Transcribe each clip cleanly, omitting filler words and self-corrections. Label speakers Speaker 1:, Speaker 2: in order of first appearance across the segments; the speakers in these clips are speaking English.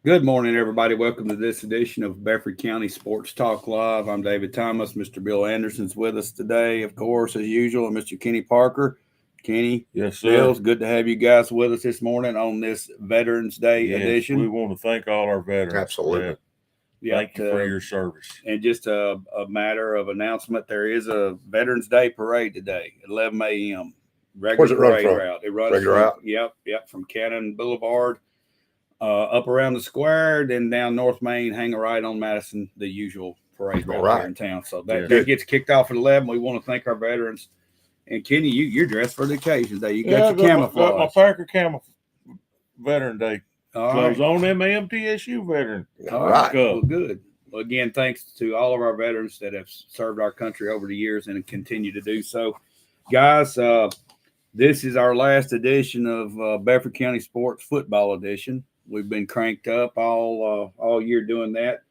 Speaker 1: Good morning, everybody. Welcome to this edition of Bedford County Sports Talk Live. I'm David Thomas. Mr. Bill Anderson's with us today, of course, as usual, and Mr. Kenny Parker. Kenny,
Speaker 2: Yes,
Speaker 1: Bill,
Speaker 2: sir.
Speaker 1: it's good to have you guys with us this morning on this Veterans Day
Speaker 2: Yes,
Speaker 1: edition.
Speaker 2: we want to thank all our veterans.
Speaker 3: Absolutely.
Speaker 2: Thank you for your service.
Speaker 1: And just a matter of announcement, there is a Veterans Day parade today at 11 a.m. Regular
Speaker 3: Where's it run
Speaker 1: parade
Speaker 3: from?
Speaker 1: route. It runs
Speaker 3: Regular
Speaker 1: from,
Speaker 3: route?
Speaker 1: Yep, from Cannon Boulevard. Up around the square, then down North Main, hang a right on Madison, the usual parade route here in town. So that gets kicked off at 11. We want to thank our veterans. And Kenny, you're dressed for the occasion today. You got your camouflage.
Speaker 2: Got my Packer Veteran Day clothes
Speaker 1: All right.
Speaker 2: on them MTSU veteran.
Speaker 1: All right. Well, good. Well, again, thanks to all of our veterans that have served our country over the years and continue to do so. Guys, this is our last edition of Bedford County Sports Football Edition. We've been cranked up all year doing that,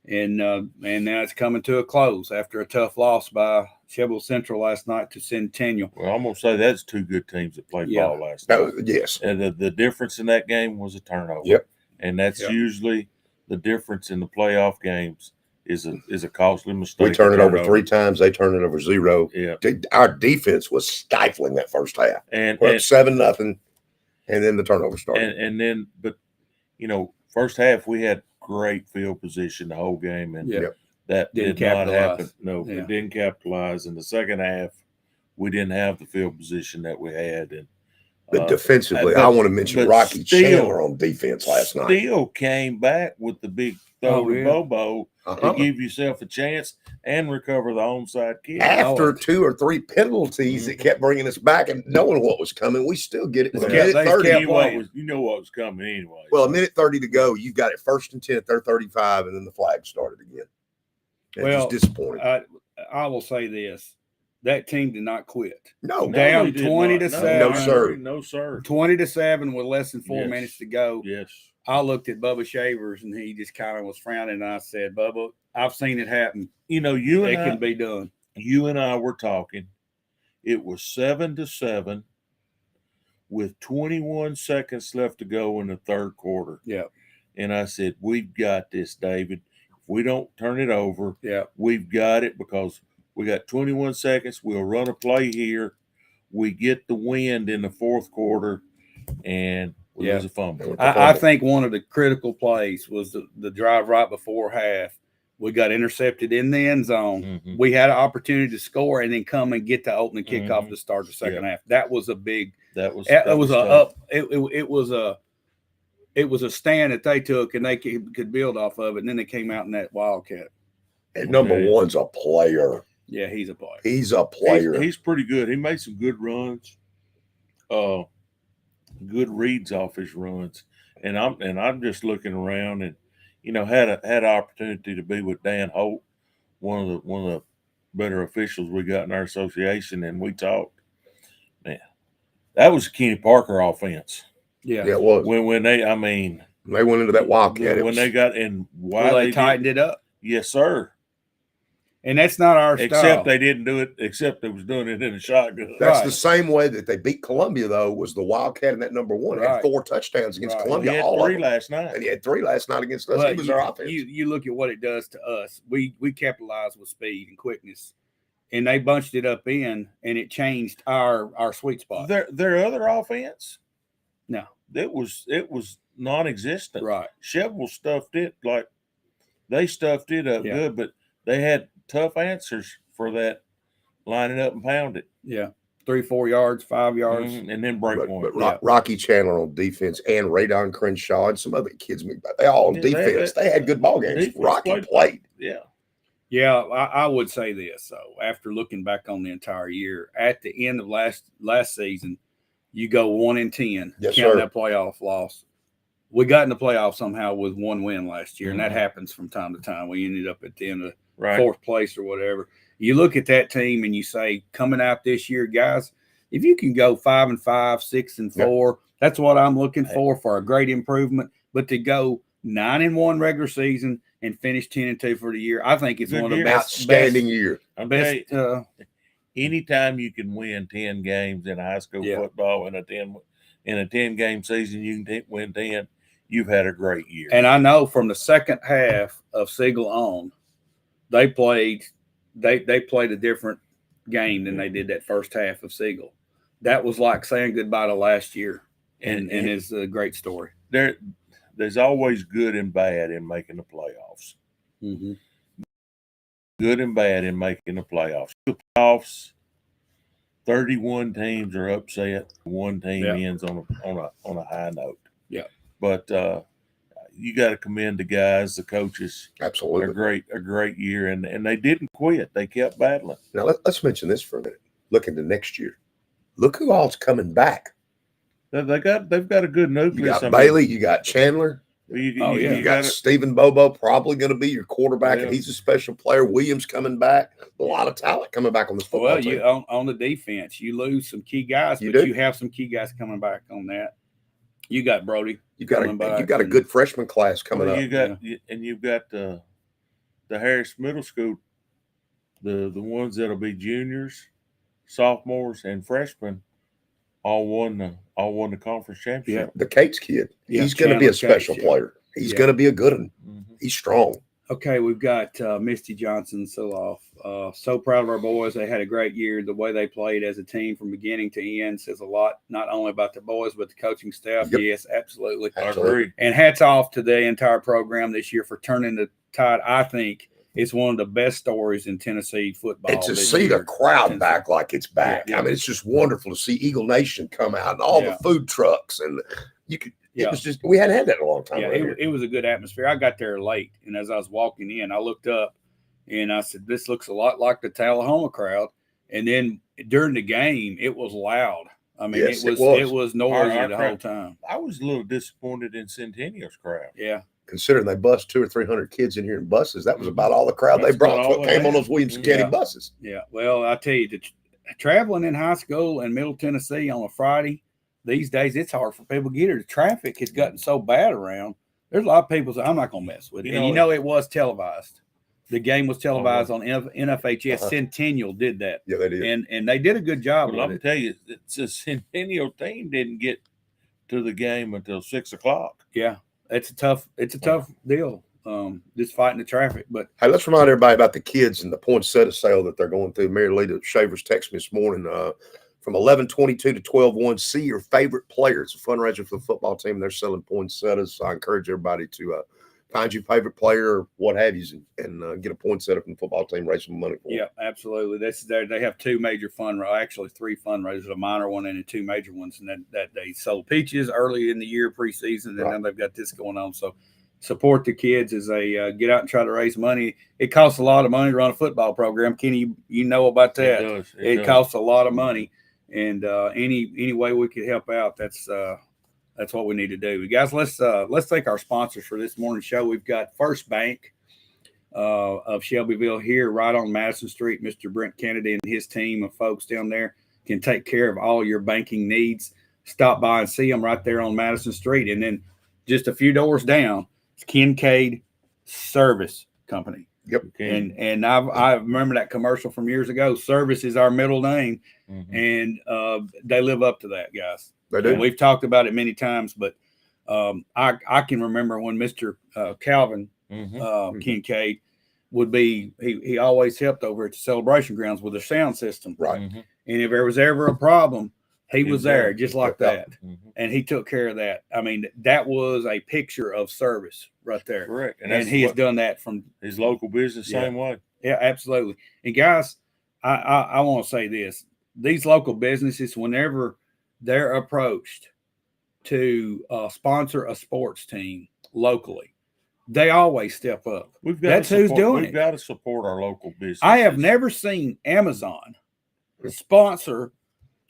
Speaker 1: and now it's coming to a close after a tough loss by Chevrolet Central last night to Centennial.
Speaker 2: Well, I'm gonna say that's two good teams that played ball last night.
Speaker 3: Yes,
Speaker 2: and the difference in that game was a turnover.
Speaker 3: Yep,
Speaker 2: and that's usually the difference in the playoff games is a costly mistake.
Speaker 3: we turned it over 3 times. They turned it over 0.
Speaker 2: Yeah,
Speaker 3: our defense was stifling that first half.
Speaker 2: and
Speaker 3: 7-0, and then the turnover started.
Speaker 2: And then, but first half we had great field position the whole game, and that
Speaker 1: Didn't
Speaker 2: did not
Speaker 1: capitalize.
Speaker 2: happen. No, it didn't capitalize. In the second half, we didn't have the field position that we had. And
Speaker 3: But defensively, I want to mention Rocky Chandler on defense last night.
Speaker 2: Still came back with the big throw to Bobo to give yourself a chance and recover the onside kick.
Speaker 3: After 2 or 3 penalties that kept bringing us back and knowing what was coming, we still get it.
Speaker 2: Well,
Speaker 3: Minute 30.
Speaker 2: You know what was coming anyway.
Speaker 3: Well, a minute 30 to go. You've got it 1st and 10 at their 35, and then the flag started again. It's just disappointing.
Speaker 1: I will say this. That team did not quit.
Speaker 3: No,
Speaker 1: down 20 to 7.
Speaker 3: No, sir.
Speaker 2: No, sir.
Speaker 1: 20 to 7 with less than 4 minutes to go.
Speaker 2: Yes.
Speaker 1: I looked at Bubba Shavers and he just kind of was frowning. And I said, Bubba, It seen it happen.
Speaker 2: It
Speaker 1: can be done.
Speaker 2: You and I were talking. It was 7 to 7 with 21 seconds left to go in the third quarter.
Speaker 1: Yeah.
Speaker 2: And I said, we've got this, David. If we don't turn it over, we've got it because we got 21 seconds. We'll run a play here. We get the wind in the fourth quarter, and we lose a fumble.
Speaker 1: I think one of the critical plays was the drive right before half. We got intercepted in the end zone.
Speaker 2: Mm-hmm.
Speaker 1: We had an opportunity to score and then come and get the opening kickoff to start the second half. That was a big. It was a stand that they took and they could build off of it. And then they came out in that Wildcat.
Speaker 3: And number one's a player.
Speaker 1: Yeah, he's a player.
Speaker 3: He's a player.
Speaker 2: He's pretty good. He made some good runs, good reads off his runs. And I'm just looking around and had an opportunity to be with Dan Holt, one of the better officials we got in our association, and we talked. Man, that was Kenny Parker offense.
Speaker 3: Yeah, it was.
Speaker 2: When they
Speaker 3: went into that Wildcat.
Speaker 2: When they got in,
Speaker 1: they tightened it up.
Speaker 2: Yes, sir.
Speaker 1: And that's not our
Speaker 2: style.
Speaker 1: Except
Speaker 2: they didn't do it. Except they was doing it in a shotgun.
Speaker 3: That's the same way that they beat Columbia, though, was the Wildcat in that number one. Had 4 touchdowns against Columbia.
Speaker 2: He had 3 last night.
Speaker 3: And he had 3 last night against us. He was our offense.
Speaker 1: You look at what it does to us. We capitalized with speed and quickness, and they bunched it up in, and it changed our sweet spot.
Speaker 2: Their other offense,
Speaker 1: no,
Speaker 2: it was non-existent.
Speaker 1: Right,
Speaker 2: Chevrolet stuffed it up good, but they had tough answers for that, line it up and pound it.
Speaker 1: Yeah, 3-4 yards, 5 yards,
Speaker 2: and then break one.
Speaker 3: But Rocky Chandler on defense and Radon Crenshaw and some other kids, they all on defense. They had good ball games. Rocky played.
Speaker 1: Yeah, I would say this. So after looking back on the entire year, at the end of last season, you go 1-10, counting that playoff loss. We got in the playoffs somehow with 1 win last year, and that happens from time to time. We ended up at the end of 4th place or whatever. You look at that team and you say, coming out this year, guys, if you can go 5-5, 6-4, that's what I'm looking for a great improvement. But to go 9-1 regular season and finish 10-2 for the year, I think it's one of the best.
Speaker 3: Outstanding year.
Speaker 2: Anytime you can win 10 games in high school football in a 10-game season, you can win 10. you've had a great year.
Speaker 1: And I know from the second half of Siegel on, they played a different game than they did that first half of Siegel. That was like saying goodbye to last year, and it's a great story.
Speaker 2: There's always good and bad in making the playoffs.
Speaker 1: Mm-hmm.
Speaker 2: Good and bad in making the playoffs. The playoffs, 31 teams are upset. One team ends on a high note.
Speaker 1: Yeah.
Speaker 2: But you got to commend the guys, the coaches.
Speaker 3: Absolutely.
Speaker 2: A great year, and they didn't quit. They kept battling.
Speaker 3: Now let's mention this for a minute. Look into next year. Look who all's coming back.
Speaker 2: They've got a good nucleus.
Speaker 3: You got Bailey, you got Chandler.
Speaker 2: You
Speaker 3: got Stephen Bobo probably going to be your quarterback, and he's a special player. Williams coming back. A lot of talent coming back on this football team.
Speaker 1: On the defense, you lose some key guys, but you have some key guys coming back on that. You got Brody. You got
Speaker 3: a good freshman class coming up.
Speaker 2: You've got the Harris Middle School, the ones that'll be juniors, sophomores, and freshmen. All won the conference championship.
Speaker 3: Yeah, the Cates kid. He's going to be a special player. He's going to be a good one. Mm-hmm. He's strong.
Speaker 1: Okay, we've got Misty Johnson Siloff. So proud of our boys. They had a great year. The way they played as a team from beginning to end says a lot, not only about the boys, but the coaching staff. Yep. Yes, absolutely.
Speaker 2: I agree.
Speaker 1: And hats off to the entire program this year for turning the tide. I think it's one of the best stories in Tennessee football.
Speaker 3: And to see the crowd back like it's back. Yeah. I mean, it's just wonderful to see Eagle Nation come out and all the food trucks. And you could – it was just – we hadn't had that in a long time.
Speaker 1: Yeah, it was a good atmosphere. I got there late, and as I was walking in, I looked up, and I said, this looks a lot like the Tullahoma crowd. And then during the game, it was loud. I mean, it was noisy the whole time.
Speaker 2: I was a little disappointed in Centennial's crowd.
Speaker 1: Yeah.
Speaker 3: Considering they bust 200 or 300 kids in here in buses, that was about all the crowd they brought. What came on those Williamson County buses.
Speaker 1: Yeah. Well, I tell you, traveling in high school in Middle Tennessee on a Friday, these days it's hard for people to get here. The traffic has gotten so bad around. There's a lot of people say, I'm not going to mess with it. And it was televised. The game was televised on NFHS. Centennial did that.
Speaker 3: Yeah, they did.
Speaker 1: And they did a good job.
Speaker 2: Well, I'm tell you, it's a Centennial team didn't get to the game until 6 o'clock.
Speaker 1: Yeah. It's a tough deal, just fighting the traffic. But
Speaker 3: hey, let's remind everybody about the kids and the poinsettia sale that they're going through. Mary Lita Shavers texted me this morning from 11:22 to 12:01. See your favorite players. It's a fundraiser for the football team. They're selling poinsettias. So I encourage everybody to find your favorite player or what have you and get a poinsettia from the football team, raise some money for them.
Speaker 1: Yeah, absolutely. They have two major actually three fundraisers, a minor one and two major ones. And that they sold peaches early in the year preseason, and then they've got this going on. So support the kids as they get out and try to raise money. It costs a lot of money to run a football program. Kenny, you know about that. It costs a lot of money. And any way we could help out, that's what we need to do. Guys, let's thank our sponsors for this morning's show. We've got First Bank of Shelbyville here right on Madison Street. Mr. Brent Kennedy and his team of folks down there can take care of all your banking needs. Stop by and see them right there on Madison Street. And then just a few doors down, it's Kincaid Service Company.
Speaker 3: Yep.
Speaker 1: And I remember that commercial from years ago. Service is our middle name. Mm-hmm. And they live up to that, guys.
Speaker 3: They do.
Speaker 1: We've talked about it many times, but I can remember when Mr. Calvin Kincaid would be, he always helped over at the celebration grounds with the sound system.
Speaker 3: Right.
Speaker 1: Mm-hmm. And if there was ever a problem, he was there just like that. Mm-hmm. And he took care of that. I mean, that was a picture of service right there.
Speaker 2: Correct.
Speaker 1: And he has done that from
Speaker 2: his local business, same way.
Speaker 1: Yeah, absolutely. And guys, I want to say this. These local businesses, whenever they're approached to sponsor a sports team locally, they always step up. That's who's doing it.
Speaker 2: We've got to support our local business.
Speaker 1: I have never seen Amazon sponsor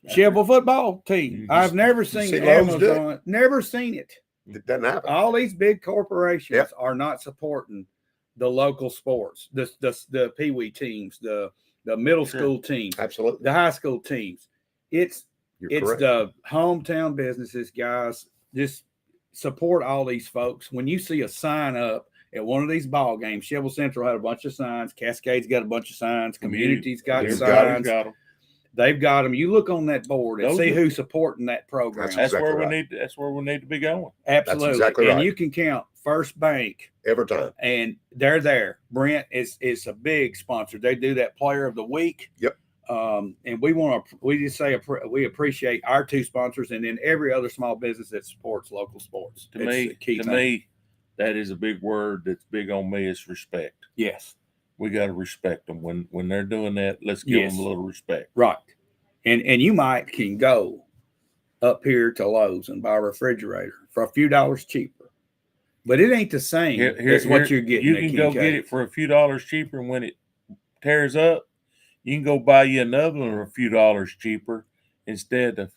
Speaker 1: Shelbyville football team. I've never seen Amazon. Never seen it.
Speaker 3: It doesn't happen.
Speaker 1: All these big corporations are not supporting the local sports, the Pee Wee teams, the middle school teams,
Speaker 3: absolutely,
Speaker 1: the high school teams. It's the hometown businesses, guys. Just support all these folks. When you see a sign up at one of these ball games, Shelbyville Central had a bunch of signs. Cascade's got a bunch of signs. Community's got signs. They've got them. You look on that board and see who's supporting that program.
Speaker 2: That's where we need. That's where we need to be going.
Speaker 1: Absolutely,
Speaker 3: that's exactly right.
Speaker 1: And you can count First Bank
Speaker 3: every time,
Speaker 1: and they're there. Brent is a big sponsor. They do that Player of the Week.
Speaker 3: Yep.
Speaker 1: And we just say we appreciate our two sponsors, and then every other small business that supports local sports.
Speaker 2: To me, that is a big word that's big on me. Is respect.
Speaker 1: Yes.
Speaker 2: We got to respect them when they're doing that. Let's give them a little respect.
Speaker 1: Right. And you can go up here to Lowe's and buy a refrigerator for a few dollars cheaper, but it ain't the same as what you're getting.
Speaker 2: You can go get it for a few dollars cheaper, and when it tears up, you can go buy you another one for a few dollars cheaper instead of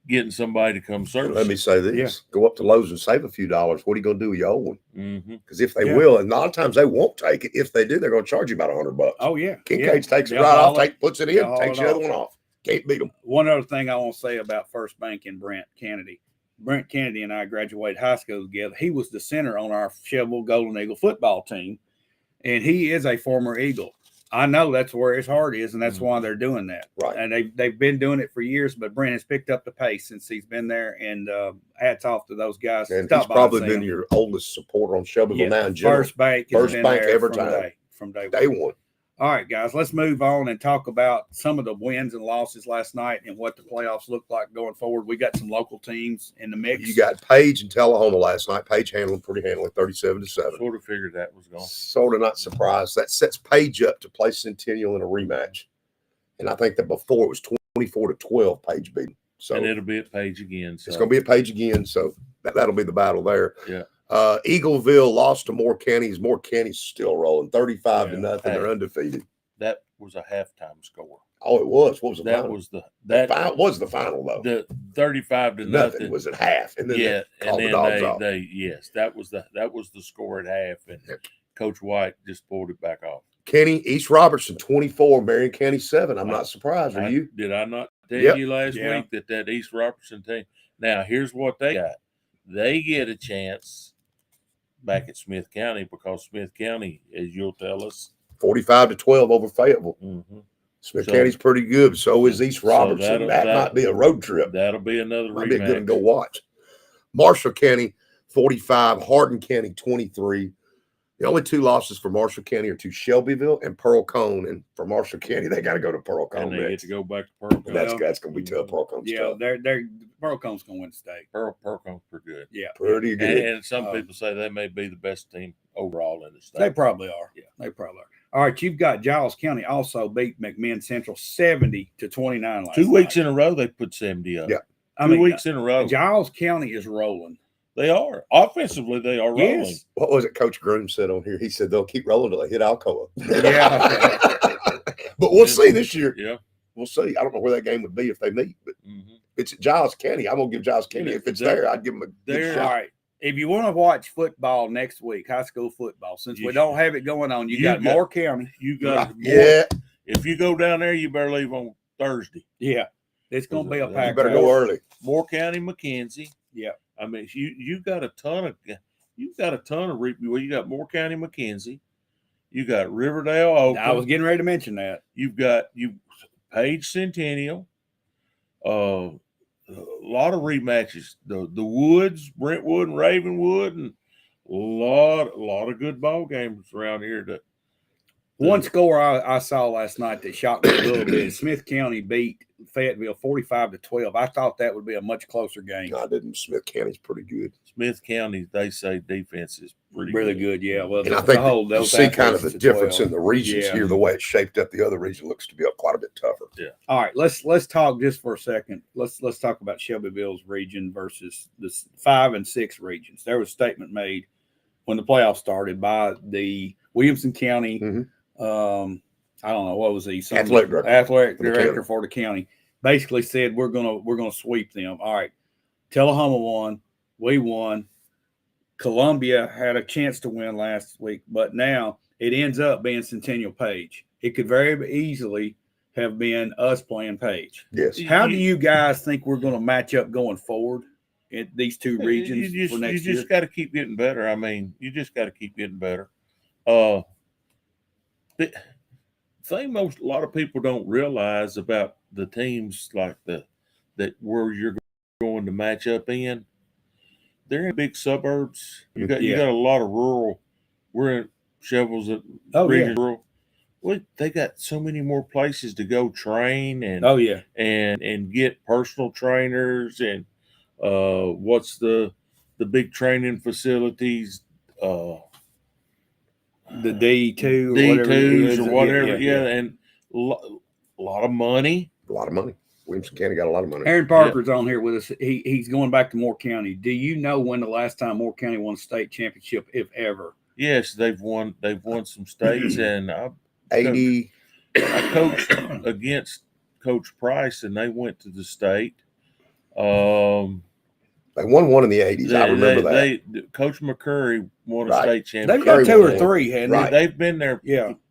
Speaker 2: getting somebody to come service.
Speaker 3: Let me say this: go up to Lowe's and save a few dollars. What are you going to do with your old one? Because if they will, and a lot of times they won't take it. If they do, they're going to charge you about $100.
Speaker 1: Oh yeah,
Speaker 3: Kincaid's takes it right off, puts it in, takes the other one off. Can't beat them.
Speaker 1: One other thing I want to say about First Bank and Brent Kennedy. Brent Kennedy and I graduated high school together. He was the center on our Shelbyville Golden Eagle football team, and he is a former Eagle. I know that's where his heart is, and that's why they're doing that.
Speaker 3: Right.
Speaker 1: And they've been doing it for years, but Brent has picked up the pace since he's been there, and hats off to those guys.
Speaker 3: And he's probably been your oldest supporter on Shelbyville now in general.
Speaker 1: First Bank
Speaker 3: every time.
Speaker 1: From day
Speaker 3: one.
Speaker 1: All right, guys, let's move on and talk about some of the wins and losses last night and what the playoffs look like going forward. We got some local teams in the mix.
Speaker 3: You got Page and Tullahoma last night. Page handled pretty handily, 37-7.
Speaker 2: Sort of figured that was going.
Speaker 3: Sort of not surprised. That sets Page up to play Centennial in a rematch. And I think that before it was 24-12, Page beat him. So,
Speaker 2: and it'll be at Page again. So.
Speaker 3: It's going to be at Page again, so that'll be the battle there.
Speaker 2: Yeah.
Speaker 3: Eagleville lost to Moore County. Moore County's still rolling 35-0. They're undefeated.
Speaker 2: That was a halftime score.
Speaker 3: Oh, it was. What was the
Speaker 2: that
Speaker 3: final?
Speaker 2: Was the
Speaker 3: was the final though.
Speaker 2: The 35-0
Speaker 3: was at half, and then that was the score at half, and Coach White just pulled it back off. Kenny East Robertson 24, Marion County 7. I'm not surprised. Are you?
Speaker 2: Did I not tell you last week that East Robertson team? Now here's what they got. They get a chance back at Smith County because Smith County, as you'll tell us,
Speaker 3: 45-12 over Fayetteville. Smith County's pretty good. So is East Robertson. That might be a road trip.
Speaker 2: That'll be another rematch.
Speaker 3: Might be good to go watch. Marshall County 45, Hardin County 23. The only two losses for Marshall County are to Shelbyville and Pearl Cone. And for Marshall County, they got to go to Pearl Cone.
Speaker 2: And they get to go back to Pearl Cone.
Speaker 3: That's going to be tough. Pearl Cone's tough.
Speaker 1: Pearl Cone's going to win the state.
Speaker 2: Pearl Cone's pretty good.
Speaker 1: Yeah.
Speaker 3: Pretty good.
Speaker 2: And some people say they may be the best team overall in the state.
Speaker 1: They probably are. Yeah, they probably are. All right, you've got Giles County also beat McMinn Central 70-29 last
Speaker 2: 2 weeks in a row. They put 70 up.
Speaker 3: Yeah,
Speaker 2: 2 weeks in a row.
Speaker 1: Giles County is rolling.
Speaker 2: They are offensively. They are rolling.
Speaker 1: Yes.
Speaker 3: What was it Coach Groom said on here? He said they'll keep rolling till they hit Alcoa.
Speaker 1: Yeah,
Speaker 3: but we'll see this year.
Speaker 2: Yeah,
Speaker 3: we'll see. I don't know where that game would be if they meet, but it's at Giles County. I'm gonna give Giles County if it's there. I'd give them a good shot.
Speaker 1: All right. If you want to watch football next week, high school football, since we don't have it going on, you got Moore County.
Speaker 2: You got If you go down there, you better leave on Thursday.
Speaker 1: Yeah, it's going to be a pack.
Speaker 3: You better go early.
Speaker 2: Moore County, McKenzie.
Speaker 1: Yeah,
Speaker 2: I mean you got a ton of well, you got Moore County, McKenzie. You got Riverdale, Oakland.
Speaker 1: I was getting ready to mention that.
Speaker 2: You've got Page Centennial. A lot of rematches. The Woods, Brentwood, and Ravenwood, and a lot of good ball games around here.
Speaker 1: One score I saw last night that shocked me a little bit. Smith County beat Fayetteville 45-12. I thought that would be a much closer game.
Speaker 3: I didn't. Smith County's pretty good.
Speaker 2: Smith County, they say defense is
Speaker 1: really good. Yeah. Well,
Speaker 3: and I think you see kind of the difference in the regions here. The way it's shaped up, the other region looks to be up quite a bit tougher.
Speaker 2: Yeah.
Speaker 1: All right, let's talk just for a second. Let's talk about Shelbyville's region versus the 5 and 6 regions. There was a statement made when the playoffs started by the Williamson County. I don't know what was he? Athletic director for the county. Basically said we're gonna sweep them. All right, Tullahoma won. We won. Columbia had a chance to win last week, but now it ends up being Centennial Page. It could very easily have been us playing Page.
Speaker 3: Yes.
Speaker 1: How do you guys think we're going to match up going forward in these two regions for next year?
Speaker 2: You just got to keep getting better. I mean, you just got to keep getting better. thing a lot of people don't realize about the teams like that where you're going to match up in, they're in big suburbs. You got a lot of rural. We're in Shelbyville's region rural. Well, they got so many more places to go train and and get personal trainers and what's the big training facilities,
Speaker 1: the D2s
Speaker 2: or whatever. And a lot of money.
Speaker 3: A lot of money. Williamson County got a lot of money.
Speaker 1: Aaron Parker's on here with us. He's going back to Moore County. Do you know when the last time Moore County won a state championship, if ever?
Speaker 2: Yes, they've won some states, and I coached against Coach Price, and they went to the state.
Speaker 3: They won one in the 80s. I remember that.
Speaker 2: Coach McCurry won a state championship.
Speaker 1: They've got 2 or 3, hadn't they?
Speaker 2: They've been there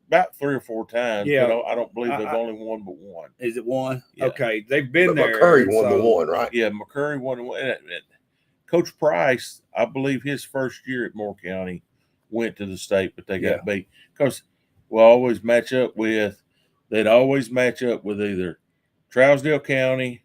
Speaker 2: about 3 or 4 times.
Speaker 1: Yeah.
Speaker 2: But I don't believe they've only won but one.
Speaker 1: Is it one?
Speaker 2: Yeah.
Speaker 1: Okay. They've been there.
Speaker 3: McCurry won the one, right?
Speaker 2: Yeah, McCurry won the one. Coach Price, I believe his first year at Moore County went to the state, but they got beat. Because they'd always match up with either Trousdale County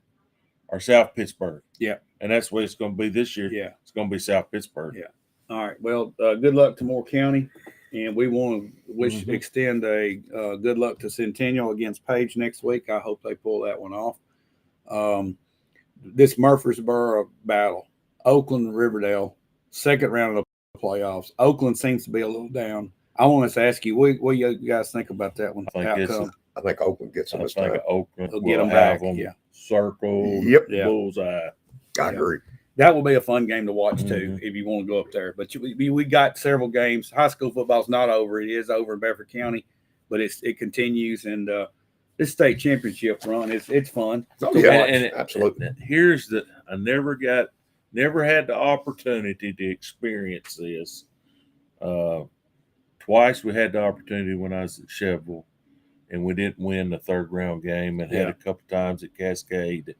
Speaker 2: or South Pittsburgh.
Speaker 1: Yeah.
Speaker 2: And that's the way it's going to be this year.
Speaker 1: Yeah.
Speaker 2: It's going to be South Pittsburgh.
Speaker 1: Yeah. All right. Well, good luck to Moore County. And we want to extend a good luck to Centennial against Page next week. I hope they pull that one off. This Murfreesboro battle, Oakland, Riverdale, second round of the playoffs. Oakland seems to be a little down. I want to ask you, what do you guys think about that one?
Speaker 3: I think Oakland gets them this time.
Speaker 2: Oakland
Speaker 1: will get them back.
Speaker 2: Circled. Bullseye.
Speaker 3: I agree.
Speaker 1: That will be a fun game to watch too, if you want to go up there. But we got several games. High school football's not over. It is over in Bedford County, but it continues. And this state championship run, it's fun.
Speaker 3: Absolutely.
Speaker 2: I never had the opportunity to experience this. Twice we had the opportunity when I was at Shelbyville, and we didn't win the 3rd round game, and had a couple times at Cascade.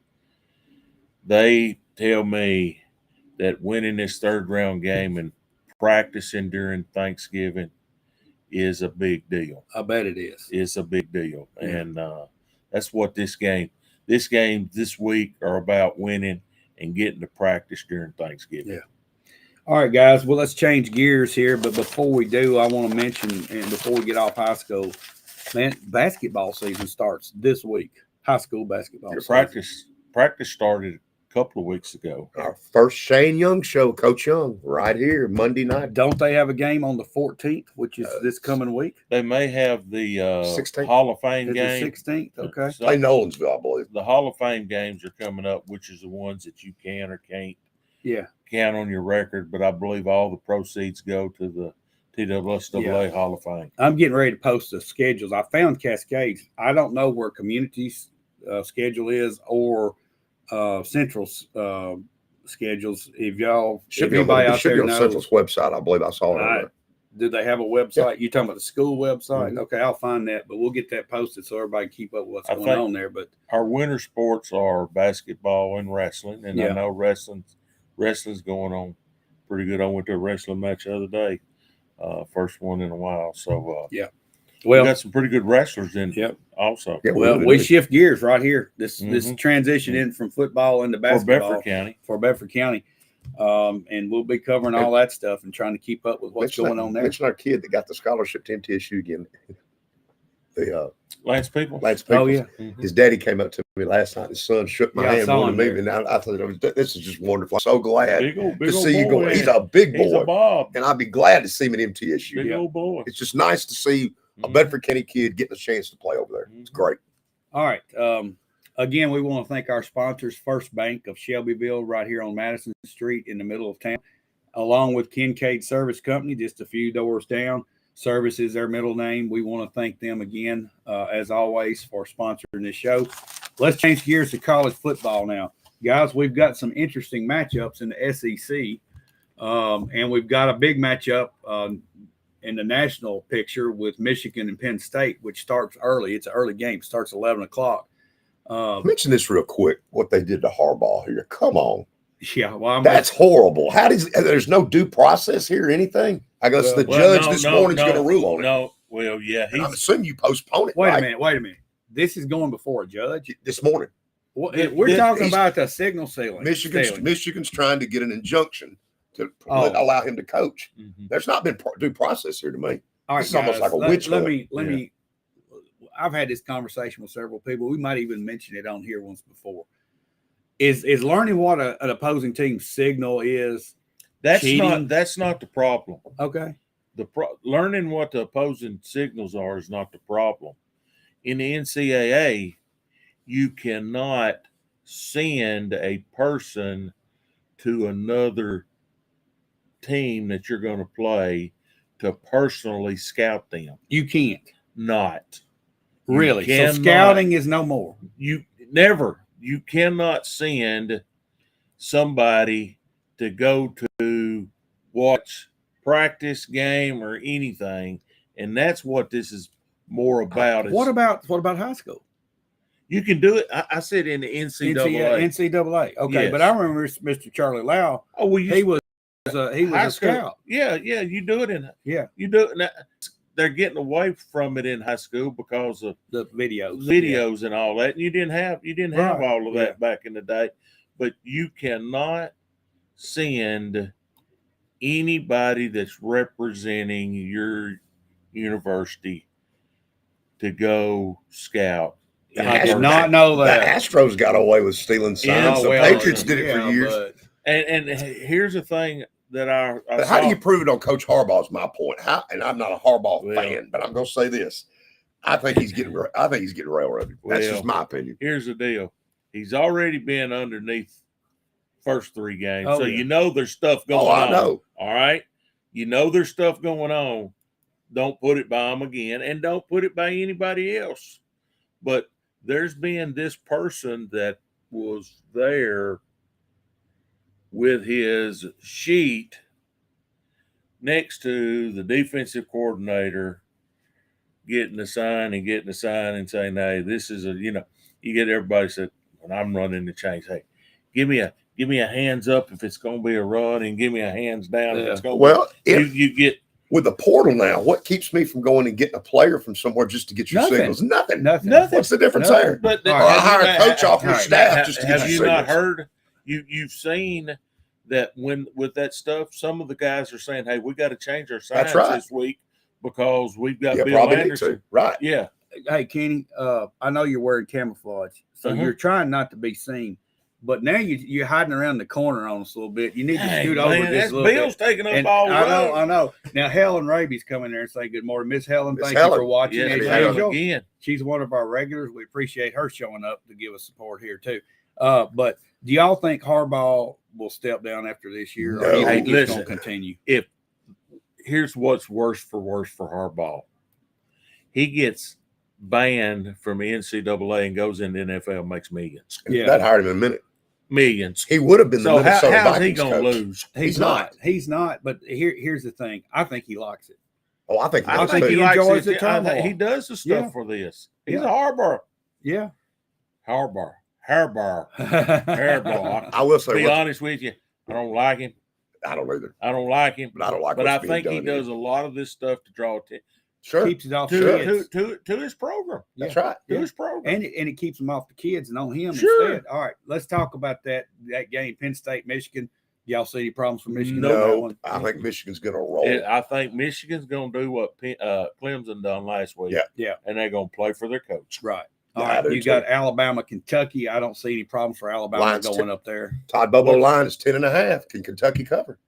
Speaker 2: They tell me that winning this 3rd round game and practicing during Thanksgiving is a big deal.
Speaker 1: I bet it is.
Speaker 2: It's a big deal. Yeah. And that's what this week are about, winning and getting to practice during Thanksgiving.
Speaker 1: Yeah. All right, guys. Well, let's change gears here. But before we do, I want to mention, and before we get off high school, man, basketball season starts this week. High school basketball season.
Speaker 2: Practice started a couple of weeks ago.
Speaker 3: Our first Shane Young show, Coach Young, right here, Monday night.
Speaker 1: Don't they have a game on the 14th, which is this coming week?
Speaker 2: They may have the 16th? Hall of Fame game.
Speaker 1: The 16th, okay.
Speaker 3: Play Nolensville, I believe.
Speaker 2: The Hall of Fame games are coming up, which is the ones that you can or can't count on your record. But I believe all the proceeds go to the TSSAA Hall of Fame.
Speaker 1: I'm getting ready to post the schedules. I found Cascades. I don't know where Community's schedule is or Central's schedules. If y'all,
Speaker 3: should be on Central's website, I believe I saw it. Right.
Speaker 1: Do they have a website? Yeah. You talking about the school website? Mm-hmm. Okay, I'll find that, but we'll get that posted so everybody can keep up with what's going on there. But
Speaker 2: our winter sports are basketball and wrestling, and I know wrestling's going on pretty good. I went to a wrestling match the other day, first one in a while. So we got some pretty good wrestlers in. Also.
Speaker 1: Yeah, well, we shift gears right here. This transition in from football into basketball for Bedford County. And we'll be covering all that stuff and trying to keep up with what's going on there.
Speaker 3: Mention our kid that got the scholarship to MTSU again. The
Speaker 2: Lance People.
Speaker 3: Oh yeah. Mm-hmm. His daddy came up to me last night. His son shook my hand more than me, and I thought this is just wonderful. I'm so glad to see you go. He's a big boy.
Speaker 2: He's a Bob.
Speaker 3: And I'd be glad to see him at MTSU.
Speaker 2: Big old boy.
Speaker 3: It's just nice to see a Bedford County kid getting a chance to play over there. It's great.
Speaker 1: All right. Again, we want to thank our sponsors, First Bank of Shelbyville, right here on Madison Street in the middle of town, along with Kincaid Service Company, just a few doors down. Service is their middle name. We want to thank them again, as always, for sponsoring this show. Let's change gears to college football now. Guys, we've got some interesting matchups in the SEC, and we've got a big matchup in the national picture with Michigan and Penn State, which starts early. It's an early game. It starts 11 o'clock.
Speaker 3: Mention this real quick, what they did to Harbaugh here. Come on.
Speaker 1: Yeah, well,
Speaker 3: that's horrible. There's no due process here or anything? I guess the judge this morning's going to rule on it.
Speaker 2: No, Well, yeah,
Speaker 3: And I'm assuming you postpone it.
Speaker 1: Wait
Speaker 3: right?
Speaker 1: a minute. This is going before a judge
Speaker 3: This morning.
Speaker 1: We're talking about the signal ceiling.
Speaker 3: Michigan's trying to get an injunction to allow him to coach.
Speaker 2: Mm-hmm.
Speaker 3: There's not been due process here to me.
Speaker 1: All right,
Speaker 3: this is almost like a witch
Speaker 1: let
Speaker 3: hunt.
Speaker 1: me. I've had this conversation with several people. We might even mention it on here once before. Is learning what an opposing team's signal is?
Speaker 2: That's
Speaker 1: cheating?
Speaker 2: not the problem.
Speaker 1: Okay.
Speaker 2: Learning what the opposing signals are is not the problem. In the NCAA, you cannot send a person to another team that you're going to play to personally scout them.
Speaker 1: You can't.
Speaker 2: Not.
Speaker 1: Really? So scouting is no more.
Speaker 2: You cannot send somebody to go to watch practice game or anything, and that's what this is more about.
Speaker 1: What about high school?
Speaker 2: You can do it. I said in the NCAA.
Speaker 1: NCAA. Okay,
Speaker 2: yes.
Speaker 1: But I remember Mr. Charlie Lau.
Speaker 2: Oh, well,
Speaker 1: he was a scout.
Speaker 2: Yeah, you do it in.
Speaker 1: Yeah,
Speaker 2: you do it. Now, they're getting away from it in high school because of
Speaker 1: the videos
Speaker 2: and all that. And you didn't have all of that back in the day. But you cannot send anybody that's representing your university to go scout.
Speaker 1: I did not know that.
Speaker 3: The Astros got away with stealing signs. The Patriots did it for years.
Speaker 2: And here's the thing that I
Speaker 3: but how do you prove it on Coach Harbaugh is my point. And I'm not a Harbaugh fan, but I'm going to say this. I think he's getting railroaded. That's just my opinion.
Speaker 2: Here's the deal. He's already been underneath first 3 games. You know there's stuff going on.
Speaker 3: I know.
Speaker 2: All right. You know there's stuff going on. Don't put it by him again, and don't put it by anybody else. But there's been this person that was there with his sheet next to the defensive coordinator getting the sign and saying, hey, this is you get everybody said, when I'm running the chains, hey, give me a hands up if it's going to be a run and give me a hands down if it's going to be. You get
Speaker 3: with the portal now, what keeps me from going and getting a player from somewhere just to get your signals? Nothing. What's the difference there?
Speaker 2: But
Speaker 3: I hire a coach off your staff just to get your signals.
Speaker 2: Have you not heard? You've seen that with that stuff, some of the guys are saying, hey, we got to change our signs this week because we've got Bill Anderson.
Speaker 3: Right.
Speaker 2: Yeah.
Speaker 1: Hey, Kenny, I know you're wearing camouflage, so you're trying not to be seen. But now you're hiding around the corner on us a little bit. You need to scoot over just a little
Speaker 2: Bill's
Speaker 1: bit.
Speaker 2: Taking up all the road.
Speaker 1: I know. Now, Helen Raby's coming there and saying good morning. Miss Helen, thank you for watching.
Speaker 2: Again.
Speaker 1: She's one of our regulars. We appreciate her showing up to give us support here, too. But do y'all think Harbaugh will step down after this year?
Speaker 3: No.
Speaker 1: Or do you think he's going to continue?
Speaker 2: Here's what's worse for Harbaugh. He gets banned from the NCAA and goes into the NFL and makes millions.
Speaker 3: Yeah. That hired him in a minute.
Speaker 2: Millions.
Speaker 3: He would have been the Minnesota
Speaker 2: how's
Speaker 3: Vikings
Speaker 2: he going to lose?
Speaker 1: He's not. He's not. But here's the thing. I think he likes it.
Speaker 3: Oh, I think
Speaker 1: he enjoys the turmoil.
Speaker 2: He does the stuff for this. He's a Harbaugh.
Speaker 1: Yeah.
Speaker 2: Harbaugh.
Speaker 3: I will say,
Speaker 2: to be honest with you, I don't like him.
Speaker 3: I don't either.
Speaker 2: I don't like him.
Speaker 3: But I don't like.
Speaker 2: But I think he does a lot of this stuff to draw attention.
Speaker 3: Sure.
Speaker 1: Keeps it off
Speaker 2: to his program.
Speaker 3: That's right.
Speaker 2: To his program.
Speaker 1: And it keeps them off the kids and on him instead. All right, let's talk about that game, Penn State, Michigan. Y'all see any problems for Michigan?
Speaker 3: No, I think Michigan's going to roll.
Speaker 2: I think Michigan's going to do what Clemson done last week.
Speaker 1: Yeah.
Speaker 2: And they're going to play for their coach.
Speaker 1: Right. All right, you got Alabama, Kentucky. I don't see any problems for Alabama going up there.
Speaker 3: Todd Bobo line is 10.5. Can Kentucky cover?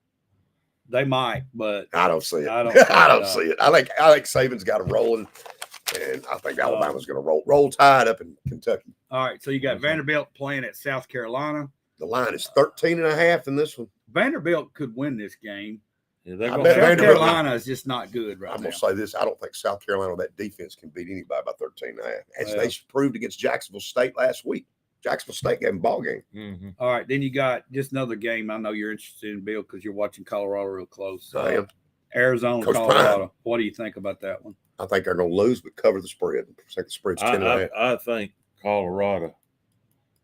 Speaker 1: They might, but
Speaker 3: I don't see it.
Speaker 1: I don't
Speaker 3: see it. I think Saban's got it rolling, and I think Alabama's going to roll tide up in Kentucky.
Speaker 1: All right, so you got Vanderbilt playing at South Carolina.
Speaker 3: The line is 13.5 in this one.
Speaker 1: Vanderbilt could win this game.
Speaker 2: Yeah,
Speaker 1: South Carolina is just not good right now.
Speaker 3: I'm going to say this. I don't think South Carolina, that defense, can beat anybody by 13.5. As they proved against Jacksonville State last week. Jacksonville State gave them a ball game.
Speaker 2: Mm-hmm.
Speaker 1: All right, then you got just another game. I know you're interested in, Bill, because you're watching Colorado real close.
Speaker 3: I am.
Speaker 1: Arizona,
Speaker 3: Coach
Speaker 1: Colorado.
Speaker 3: Prime.
Speaker 1: What do you think about that one?
Speaker 3: I think they're going to lose, but cover the spread. I think the spread's 10.5.
Speaker 2: I think Colorado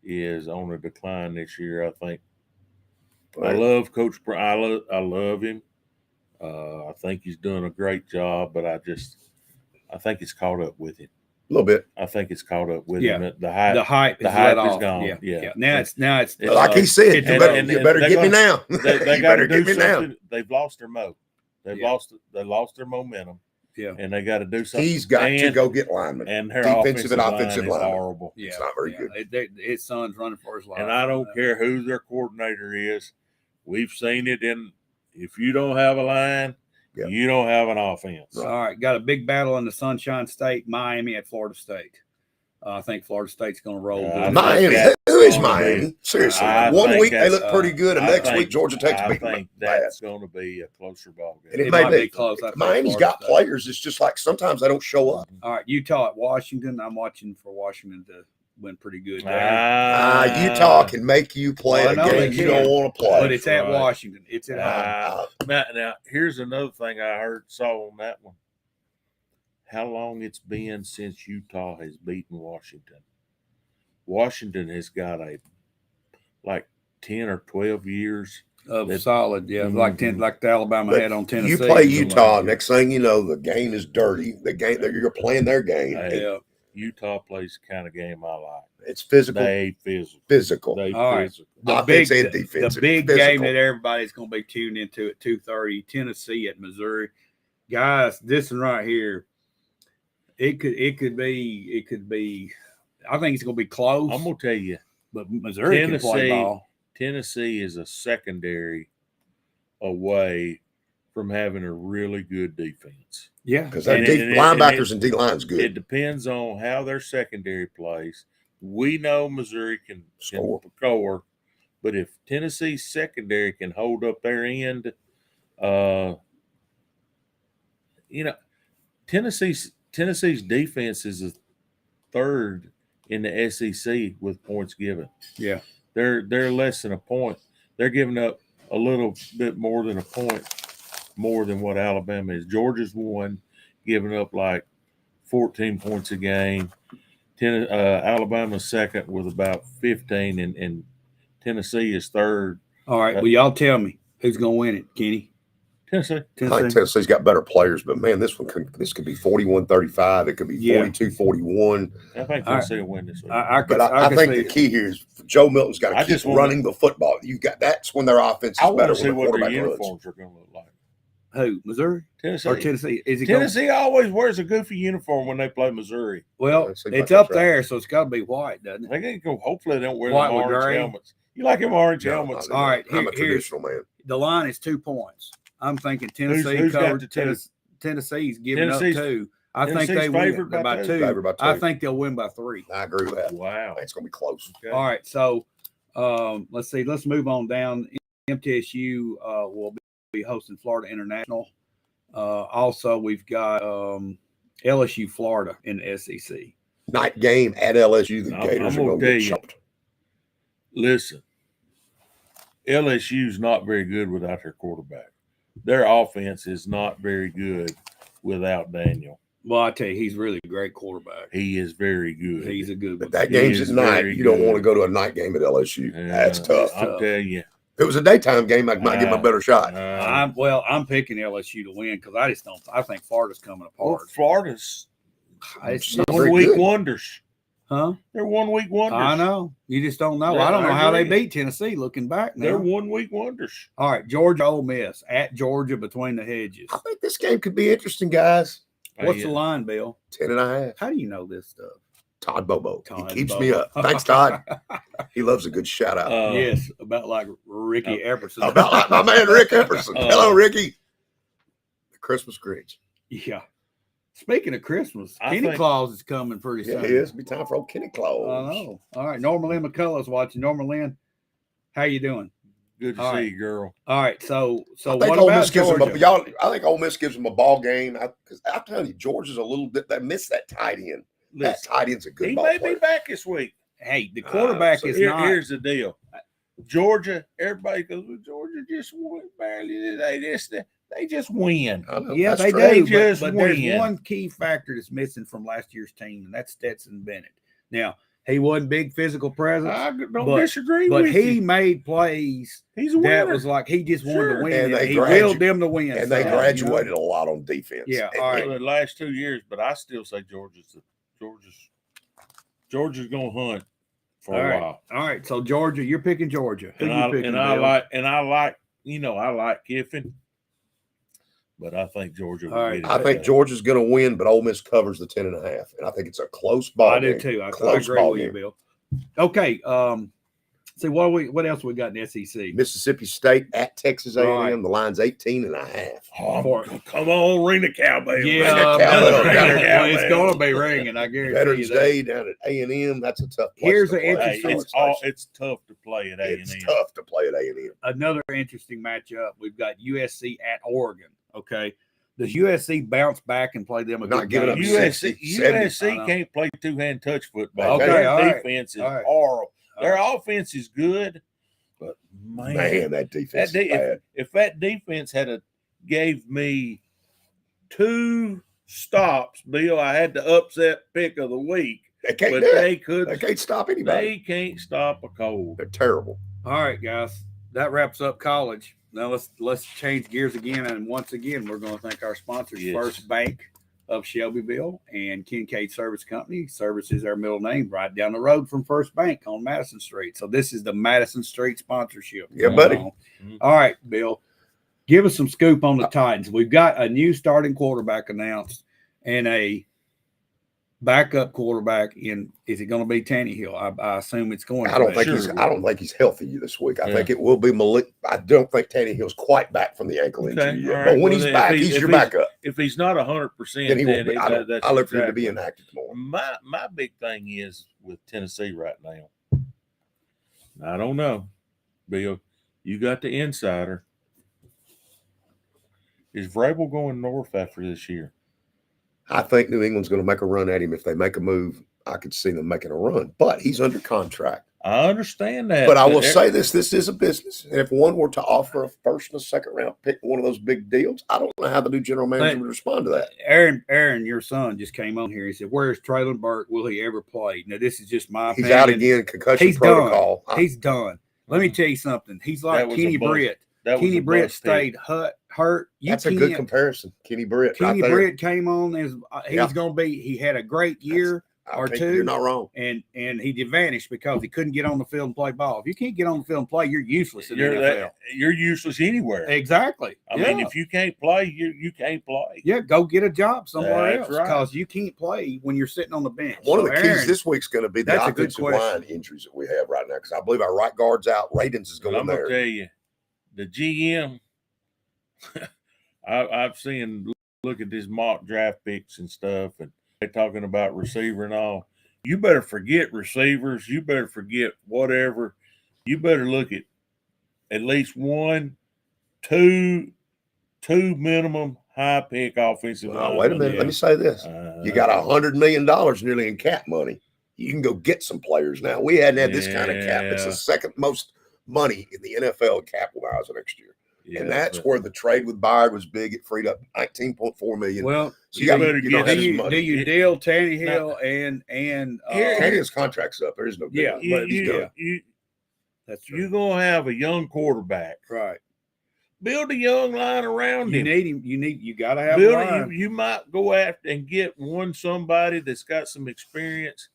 Speaker 2: is on a decline this year. I think. I love Coach Prime. I love him. I think he's doing a great job, but I think it's caught up with him.
Speaker 3: A little bit.
Speaker 2: I think it's caught up with
Speaker 1: Yeah.
Speaker 2: him. The hype
Speaker 1: is
Speaker 2: gone.
Speaker 1: Yeah. Now it's
Speaker 3: Like he said, you better get me now.
Speaker 2: They got to do something. They've lost their mo. They've lost their momentum.
Speaker 1: Yeah.
Speaker 2: And they got to do something.
Speaker 3: He's got to go get linemen.
Speaker 2: And their
Speaker 3: defensive and
Speaker 2: offensive
Speaker 3: offensive
Speaker 2: line is
Speaker 3: linemen.
Speaker 2: horrible.
Speaker 1: Yeah.
Speaker 3: It's not very good.
Speaker 1: His son's running for his life.
Speaker 2: And I don't care who their coordinator is. We've seen it if you don't have a line, you don't have an offense.
Speaker 1: All right. Got a big battle in the Sunshine State, Miami at Florida State. I think Florida State's going to roll.
Speaker 3: Miami. Who is Miami? Seriously. One week they look pretty good, and next week Georgia Tech's beating them.
Speaker 2: I think that's going to be a closer ball game.
Speaker 3: And it may be
Speaker 1: close.
Speaker 3: Miami's got players. It's just like sometimes they don't show up.
Speaker 1: All right. Utah at Washington. I'm watching for Washington to win pretty good.
Speaker 3: Utah can make you play a game you don't want to play.
Speaker 1: But it's at Washington. It's at
Speaker 2: now, here's another thing I saw on that one. How long it's been since Utah has beaten Washington. Washington has got like 10 or 12 years
Speaker 1: of solid, like the Alabama had on Tennessee.
Speaker 3: You play Utah, next thing you know, the game is dirty. The game that you're playing their game.
Speaker 1: Yeah.
Speaker 2: Utah plays the kind of game I like.
Speaker 3: It's physical.
Speaker 2: Physical.
Speaker 1: All right.
Speaker 3: Offense and defense.
Speaker 1: The big game that everybody's going to be tuned into at 2:30, Tennessee at Missouri. Guys, this one right here. It could be. I think it's going to be close.
Speaker 2: I'm going to tell you,
Speaker 1: but Missouri can play ball.
Speaker 2: Tennessee is a secondary away from having a really good defense.
Speaker 1: Yeah,
Speaker 3: because their linebackers and D line's good.
Speaker 2: It depends on how their secondary plays. We know Missouri can score, but if Tennessee's secondary can hold up their end, Tennessee's defense is a third in the SEC with points given.
Speaker 1: Yeah.
Speaker 2: They're less than a point. They're giving up a little bit more than a point more than what Alabama is. Georgia's one, giving up like 14 points a game. Alabama's second with about 15, and Tennessee is third.
Speaker 1: All right. Well, y'all tell me who's going to win it, Kenny.
Speaker 2: Tennessee.
Speaker 3: I think Tennessee's got better players, but man, this could be 41-35. It could be 42-41.
Speaker 2: I think Tennessee will win this week.
Speaker 3: I think the key here is Joe Milton's got to keep running the football. That's when their offense is better.
Speaker 2: I want to see what their uniforms are going to look like.
Speaker 1: Who? Missouri?
Speaker 2: Tennessee.
Speaker 1: Or Tennessee?
Speaker 2: Tennessee always wears a goofy uniform when they play Missouri.
Speaker 1: Well, it's up there, so it's got to be white, doesn't it?
Speaker 2: They can go. Hopefully, they don't wear
Speaker 1: white
Speaker 2: them orange helmets. You like them orange helmets?
Speaker 1: All right.
Speaker 3: I'm a traditional man.
Speaker 1: The line is 2 points. I'm thinking Tennessee covered. Tennessee's giving up 2. I think they win by 2. I think they'll win by 3.
Speaker 3: I agree with that.
Speaker 2: Wow,
Speaker 3: it's going to be close.
Speaker 2: Okay.
Speaker 1: All right, so let's see. Let's move on down. MTSU will be hosting Florida International. Also, we've got LSU, Florida in the SEC.
Speaker 3: Night game at LSU. The Gators are going to get chopped.
Speaker 2: Listen, LSU's not very good without their quarterback. Their offense is not very good without Daniel.
Speaker 1: Well, I tell you, he's really a great quarterback.
Speaker 2: He is very good.
Speaker 1: He's a good one.
Speaker 3: But that game's at night. You don't want to go to a night game at LSU. That's tough.
Speaker 2: I'll tell you.
Speaker 3: If it was a daytime game, I might give him a better shot.
Speaker 1: I'm picking LSU to win because I think Florida's coming apart.
Speaker 2: Well, Florida's
Speaker 3: 1
Speaker 2: week wonders.
Speaker 1: Huh?
Speaker 2: They're 1 week wonders.
Speaker 1: I know. You just don't know. I don't know how they beat Tennessee looking back now.
Speaker 2: They're 1 week wonders.
Speaker 1: All right. Georgia, Ole Miss at Georgia between the hedges.
Speaker 3: I think this game could be interesting, guys.
Speaker 1: What's the line, Bill?
Speaker 3: 10.5.
Speaker 1: How do you know this stuff?
Speaker 3: Todd Bobo. He keeps me up. Thanks, Todd. He loves a good shout out.
Speaker 1: Yes, about like Ricky Epperson.
Speaker 3: About like my man Rick Epperson. Hello, Ricky. The Christmas Grinch.
Speaker 1: Yeah. Speaking of Christmas, Kenny Claus is coming pretty soon.
Speaker 3: Yeah, he is. It'll be time for old Kenny Claus.
Speaker 1: I know. All right. Norma Lynn McCullough's watching. Norma Lynn, how you doing?
Speaker 2: Good to see you, girl.
Speaker 1: All right. So
Speaker 3: I think
Speaker 1: what about Georgia?
Speaker 3: I think Ole Miss gives them a ball game. Because I'm telling you, Georgia's a little bit. They missed that tight end. That tight end's a good ball player.
Speaker 2: He may be back this week.
Speaker 1: Hey, the quarterback is not.
Speaker 2: Here's the deal. Georgia, everybody goes, well, Georgia just won barely. They just win.
Speaker 1: Yeah, they do. But there's one key factor that's missing from last year's team, and that's Stetson Bennett. Now, He wasn't big physical presence.
Speaker 2: I don't disagree
Speaker 1: but
Speaker 2: with
Speaker 1: he
Speaker 2: you.
Speaker 1: made plays.
Speaker 2: He's a winner.
Speaker 1: That was like he just wanted to win,
Speaker 3: And
Speaker 1: he willed them to win.
Speaker 3: And they graduated a lot on defense.
Speaker 1: Yeah,
Speaker 2: all right. The last 2 years, but I still say Georgia's going to hunt for a while.
Speaker 1: All right, so Georgia, you're picking Georgia. Who you picking, Bill?
Speaker 2: I like Kiffin, but I think Georgia will get it.
Speaker 3: I think Georgia's going to win, but Ole Miss covers the 10.5, and I think it's a close ball game.
Speaker 1: I do too. I agree with you, Bill. Okay. See what else we got in the SEC?
Speaker 3: Mississippi State at Texas A&M. The line's 18.5.
Speaker 2: Oh, come on, ring the cowbell.
Speaker 1: Yeah, it's going to be ringing. I guarantee
Speaker 3: Veterans
Speaker 1: you that.
Speaker 3: Day down at A&M. That's a tough place.
Speaker 1: Here's
Speaker 3: to
Speaker 1: an interesting.
Speaker 2: It's tough to play at A&M.
Speaker 3: It's tough to play at A&M.
Speaker 1: Another interesting matchup. We've got USC at Oregon. Okay. Does USC bounce back and play them a good game?
Speaker 2: USC can't play two-hand touch football.
Speaker 1: Okay,
Speaker 2: their defense is horrible. Their offense is good, but man,
Speaker 3: that defense is bad.
Speaker 2: If that defense gave me 2 stops, Bill, I had the upset pick of the week.
Speaker 3: They can't
Speaker 2: They
Speaker 3: can't stop anybody.
Speaker 2: They can't stop a cold.
Speaker 3: They're terrible.
Speaker 1: All right, guys. That wraps up college. Now let's change gears again, and once again, we're going to thank our sponsors, First Bank of Shelbyville and Kincaid Service Company. Service is our middle name, right down the road from First Bank on Madison Street. So this is the Madison Street sponsorship.
Speaker 3: Yeah, buddy.
Speaker 1: All right, Bill, give us some scoop on the Titans. We've got a new starting quarterback announced and a backup quarterback in. Is it going to be Tannehill? I assume it's going.
Speaker 3: I don't think he's healthy this week. I think it will be Malik. I don't think Tannehill's quite back from the ankle injury yet. But when he's back, he's your backup.
Speaker 2: If he's not 100%,
Speaker 3: then he won't be. I look for him to be inactive more.
Speaker 2: My big thing is with Tennessee right now. I don't know, Bill. You got the insider. Is Vrabel going north after this year?
Speaker 3: I think New England's going to make a run at him. If they make a move, I could see them making a run. But he's under contract.
Speaker 2: I understand that.
Speaker 3: But I will say this is a business. And if one were to offer a first and a second round pick, one of those big deals, I don't know how the new general manager would respond to that.
Speaker 1: Aaron, your son just came on here. He said, "Where's Traylon Burke? Will he ever play?" Now, this is just my opinion.
Speaker 3: He's out again, concussion protocol.
Speaker 1: He's done. Let me tell you something. He's like Kenny Britt. Kenny Britt stayed hurt.
Speaker 3: That's a good comparison. Kenny Britt.
Speaker 1: Kenny Britt came on as he's going to be. He had a great year or two.
Speaker 3: You're not wrong.
Speaker 1: And he did vanish because he couldn't get on the field and play ball. If you can't get on the field and play, you're useless in the NFL.
Speaker 2: You're useless anywhere.
Speaker 1: Exactly.
Speaker 2: I mean, if you can't play, you can't play.
Speaker 1: Yeah, go get a job somewhere else because you can't play when you're sitting on the bench.
Speaker 3: One of the keys this week's going to be the offensive line injuries that we have right now because I believe our right guard's out. Radins is going there.
Speaker 2: I'm going to tell you, the GM, I've seen look at these mock draft picks and stuff, and they're talking about receiver and all. You better forget receivers. You better forget whatever. You better look at least 1, 2 minimum high pick offensive line.
Speaker 3: Wait a minute. Let me say this. You got $100 million nearly in cap money. You can go get some players now. We hadn't had this kind of cap. It's the second most money in the NFL cap-wise next year. Yeah, and that's where the trade with Bayard was big. It freed up $19.4 million.
Speaker 1: Well,
Speaker 3: so you better
Speaker 1: do you deal Tannehill and
Speaker 3: Tannehill's contract's up. There is no deal.
Speaker 2: That's true. You're gonna have a young quarterback,
Speaker 1: right?
Speaker 2: Build a young line around him.
Speaker 1: You gotta have a line.
Speaker 2: You might go after and get somebody that's got some experience,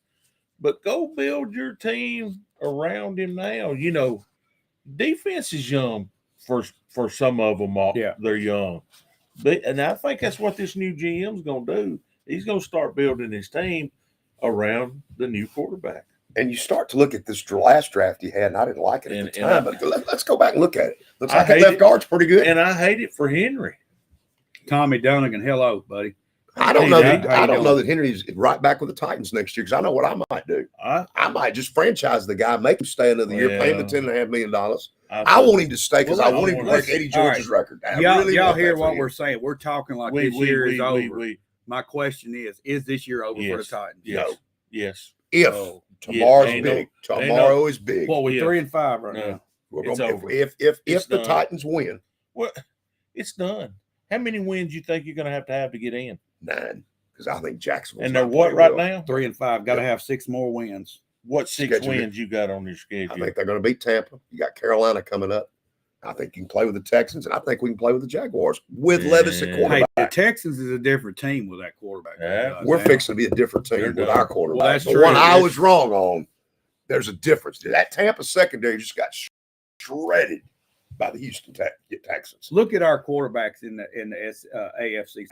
Speaker 2: but go build your team around him now. You know, defense is young. For some of them, they're young. And I think that's what this new GM's going to do. He's going to start building his team around the new quarterback.
Speaker 3: And you start to look at this last draft he had, and I didn't like it at the time. But let's go back and look at it. Looks like that left guard's pretty good.
Speaker 2: And I hate it for Henry.
Speaker 1: Tommy Dunnigan, hello, buddy.
Speaker 3: I don't know that Henry's right back with the Titans next year because I know what I might do. I might just franchise the guy, make him stay another year, pay him the $10.5 million. I want him to stay because I want him to break Eddie George's record.
Speaker 1: Y'all hear what we're saying? We're talking like this year is over. My question is this year over for the Titans?
Speaker 2: Yes. Yes.
Speaker 3: If tomorrow's big. Tomorrow is big.
Speaker 1: Well, we're 3-5 right now.
Speaker 3: If the Titans win.
Speaker 2: Well, it's done. How many wins you think you're going to have to get in?
Speaker 3: 9, because I think Jacksonville.
Speaker 2: And they're what right now?
Speaker 1: 3-5. Got to have 6 more wins.
Speaker 2: What 6
Speaker 3: schedule
Speaker 2: wins you got on your
Speaker 3: I
Speaker 2: schedule?
Speaker 3: think they're going to beat Tampa. You got Carolina coming up. I think you can play with the Texans, and I think we can play with the Jaguars with Levis at
Speaker 2: Yeah.
Speaker 3: quarterback.
Speaker 1: Hey, the Texans is a different team with that quarterback.
Speaker 2: Yeah.
Speaker 3: We're
Speaker 1: now.
Speaker 3: fixing to be a different team
Speaker 2: They're
Speaker 3: with
Speaker 2: done.
Speaker 3: our quarterback.
Speaker 1: Well, that's
Speaker 3: the
Speaker 1: true.
Speaker 3: one I
Speaker 1: It's-
Speaker 3: was wrong on, there's a difference. That Tampa secondary just got shredded by the Houston Texans.
Speaker 1: Look at our quarterbacks in the AFC.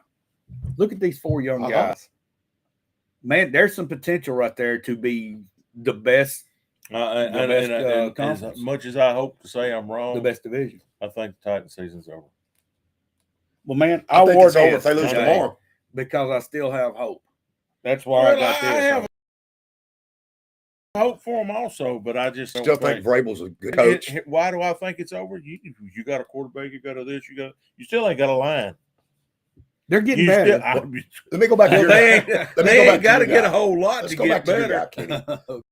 Speaker 1: Look at these 4 young guys. Man, there's some potential right there to be the best
Speaker 2: And
Speaker 1: conference.
Speaker 2: as much as I hope to say I'm wrong,
Speaker 1: the best division.
Speaker 2: I think the Titan season's over.
Speaker 1: Well, man,
Speaker 3: I think
Speaker 1: award
Speaker 3: it's over
Speaker 1: this
Speaker 3: if they lose
Speaker 1: today
Speaker 3: tomorrow.
Speaker 1: because I still have hope.
Speaker 2: That's why I got
Speaker 1: this.
Speaker 2: I have hope for them also, but I just
Speaker 3: Still think Vrabel's a good coach.
Speaker 2: Why do I think it's over? You got a quarterback, you got a this, you still ain't got a line.
Speaker 1: They're getting
Speaker 2: You
Speaker 1: better.
Speaker 3: Let me go back to your
Speaker 2: they
Speaker 3: guy.
Speaker 2: ain't got to get a whole lot
Speaker 3: Let's
Speaker 2: to
Speaker 3: go
Speaker 2: get
Speaker 3: back to your
Speaker 2: better.
Speaker 3: guy, Kenny.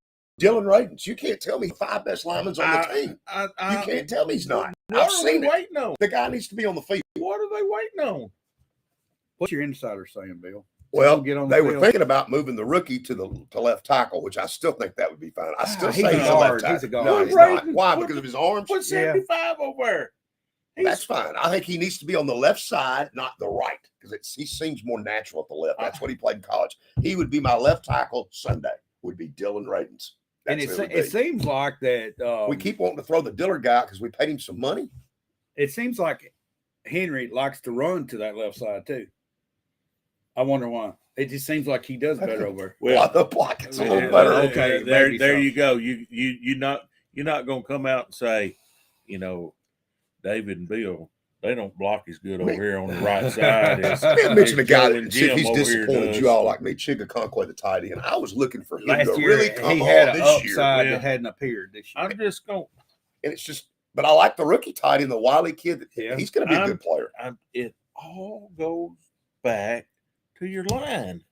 Speaker 3: Dylan Radins, you can't tell me 5 best linemen on the team. You can't tell me he's not.
Speaker 2: What
Speaker 3: I've
Speaker 2: are
Speaker 3: seen
Speaker 2: we
Speaker 3: it.
Speaker 2: waiting on?
Speaker 3: The guy needs to be on the field.
Speaker 2: What are they waiting on?
Speaker 1: What's your insider saying, Bill?
Speaker 3: Well,
Speaker 1: Get on the
Speaker 3: they were
Speaker 1: field.
Speaker 3: thinking about moving the rookie to left tackle, which I still think that would be fine. I still
Speaker 1: he's
Speaker 3: say
Speaker 1: a
Speaker 3: he's a left
Speaker 1: guard. He's a
Speaker 3: tackle.
Speaker 1: guard.
Speaker 3: No, he's
Speaker 2: Right.
Speaker 3: not. Why? Because of his arms?
Speaker 2: Put 75 over there.
Speaker 3: That's fine. I think he needs to be on the left side, not the right, because he seems more natural at the left. That's what he played in college. He would be my left tackle Sunday, would be Dylan Radins.
Speaker 1: And it seems like that
Speaker 3: we keep wanting to throw the Diller guy because we paid him some money.
Speaker 1: It seems like Henry likes to run to that left side too. I wonder why. It just seems like he does better over.
Speaker 3: Well, the block is a little better.
Speaker 1: Okay,
Speaker 2: there
Speaker 1: maybe so.
Speaker 2: you go. You're not gonna come out and say, David and Bill, they don't block as good over here on the right side.
Speaker 3: Let me mention a guy
Speaker 2: Joe and
Speaker 3: that, see if
Speaker 2: Jim
Speaker 3: he's
Speaker 2: over here
Speaker 3: disappointed
Speaker 2: does.
Speaker 3: you all like me, Chiga Conquay, the tight end. I was looking for him
Speaker 1: Last
Speaker 3: to
Speaker 1: year,
Speaker 3: really come
Speaker 1: he had
Speaker 3: on
Speaker 1: an
Speaker 3: this year.
Speaker 1: upside that hadn't appeared this year.
Speaker 2: I'm just going.
Speaker 3: And it's just, but I like the rookie tight end, the Wiley kid. He's going to be a good player.
Speaker 2: It all goes back to your line.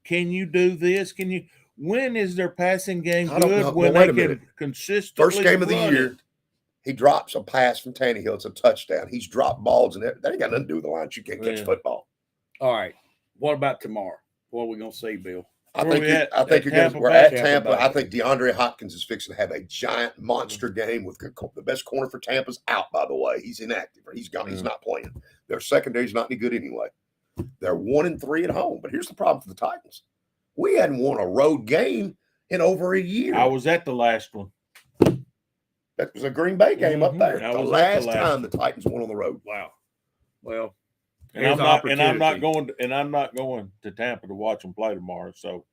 Speaker 2: Can you do this? When is their passing game good? When they can consistently
Speaker 3: First game of the
Speaker 2: run
Speaker 3: year,
Speaker 2: it?
Speaker 3: he drops a pass from Tannehill. It's a touchdown. He's dropped balls and that ain't got nothing to do with the line. You can't catch football.
Speaker 1: All right. What about tomorrow? What are we going to see, Bill?
Speaker 3: I think we're at Tampa. I think DeAndre Hopkins is fixing to have a giant monster game with the best corner for Tampa's out, by the way. He's inactive. He's gone. He's not playing. Their secondary's not any good anyway. They're 1-3 at home. But here's the problem for the Titans. We hadn't won a road game in over a year.
Speaker 2: I was at the last one.
Speaker 3: That was a Green Bay game up there.
Speaker 2: I
Speaker 3: The
Speaker 2: was
Speaker 3: last
Speaker 2: at the
Speaker 3: time the Titans won on the road.
Speaker 1: Wow. Well,
Speaker 2: And I'm not going to Tampa to watch them play tomorrow. So